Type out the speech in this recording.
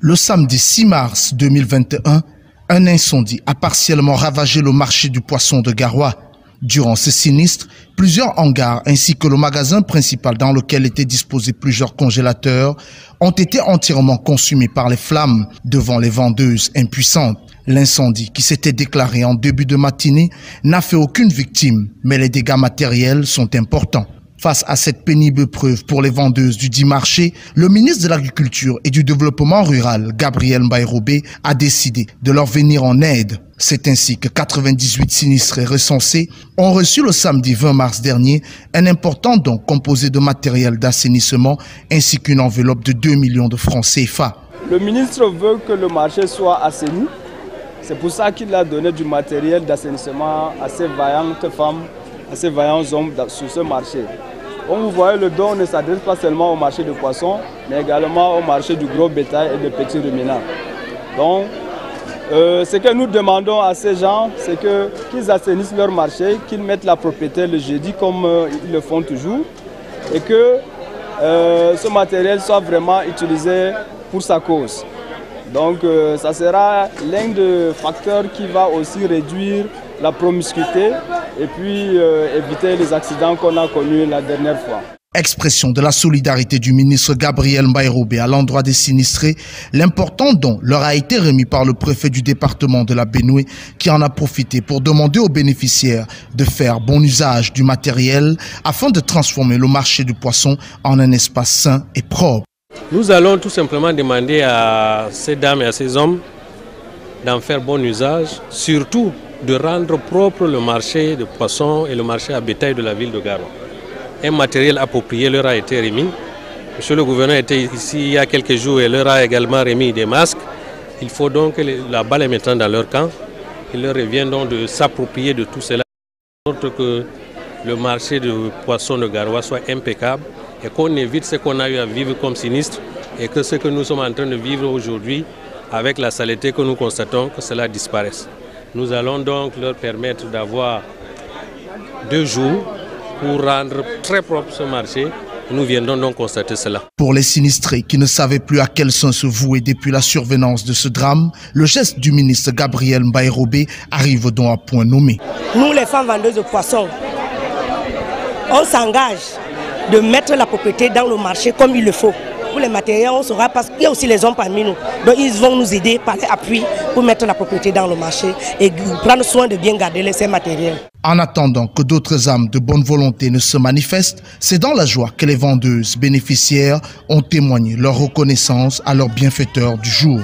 Le samedi 6 mars 2021, un incendie a partiellement ravagé le marché du poisson de Garoua. Durant ce sinistre, plusieurs hangars ainsi que le magasin principal dans lequel étaient disposés plusieurs congélateurs ont été entièrement consumés par les flammes devant les vendeuses impuissantes. L'incendie qui s'était déclaré en début de matinée n'a fait aucune victime, mais les dégâts matériels sont importants. Face à cette pénible preuve pour les vendeuses du dit marché, le ministre de l'Agriculture et du Développement rural, Gabriel Mbaye-Robé, a décidé de leur venir en aide. C'est ainsi que 98 sinistrés recensés ont reçu le samedi 20 mars dernier un important don composé de matériel d'assainissement ainsi qu'une enveloppe de 2 millions de francs CFA. Le ministre veut que le marché soit assaini. C'est pour ça qu'il a donné du matériel d'assainissement à ces vaillantes femmes, à ces vaillants hommes sur ce marché. Comme vous voyez, le don ne s'adresse pas seulement au marché de poissons, mais également au marché du gros bétail et des petits ruminants. Donc, ce que nous demandons à ces gens, c'est qu'ils assainissent leur marché, qu'ils mettent la propriété le jeudi comme ils le font toujours, et que ce matériel soit vraiment utilisé pour sa cause. Donc ça sera l'un des facteurs qui va aussi réduire la promiscuité et puis éviter les accidents qu'on a connus la dernière fois. Expression de la solidarité du ministre Gabriel Mbaye-Robé à l'endroit des sinistrés, l'important don leur a été remis par le préfet du département de la Benue qui en a profité pour demander aux bénéficiaires de faire bon usage du matériel afin de transformer le marché du poisson en un espace sain et propre. Nous allons tout simplement demander à ces dames et à ces hommes d'en faire bon usage, surtout de rendre propre le marché de poissons et le marché à bétail de la ville de Garoua. Un matériel approprié leur a été remis. Monsieur le gouverneur était ici il y a quelques jours et leur a également remis des masques. Il faut donc que la balle émettant dans leur camp, il leur revient donc de s'approprier de tout cela, de sorte que le marché de poissons de Garoua soit impeccable et qu'on évite ce qu'on a eu à vivre comme sinistre et que ce que nous sommes en train de vivre aujourd'hui avec la saleté que nous constatons, que cela disparaisse. Nous allons donc leur permettre d'avoir 2 jours pour rendre très propre ce marché. Nous viendrons donc constater cela. Pour les sinistrés qui ne savaient plus à quel sens se vouer depuis la survenance de ce drame, le geste du ministre Gabriel Mbaye-Robé arrive donc à point nommé. Nous, les femmes vendeuses de poissons, on s'engage de mettre la propriété dans le marché comme il le faut. Pour les matériels, on saura parce qu'il y a aussi les hommes parmi nous. Donc ils vont nous aider par l'appui pour mettre la propriété dans le marché et prendre soin de bien garder ces matériels. En attendant que d'autres âmes de bonne volonté ne se manifestent, c'est dans la joie que les vendeuses bénéficiaires ont témoigné leur reconnaissance à leur bienfaiteur du jour.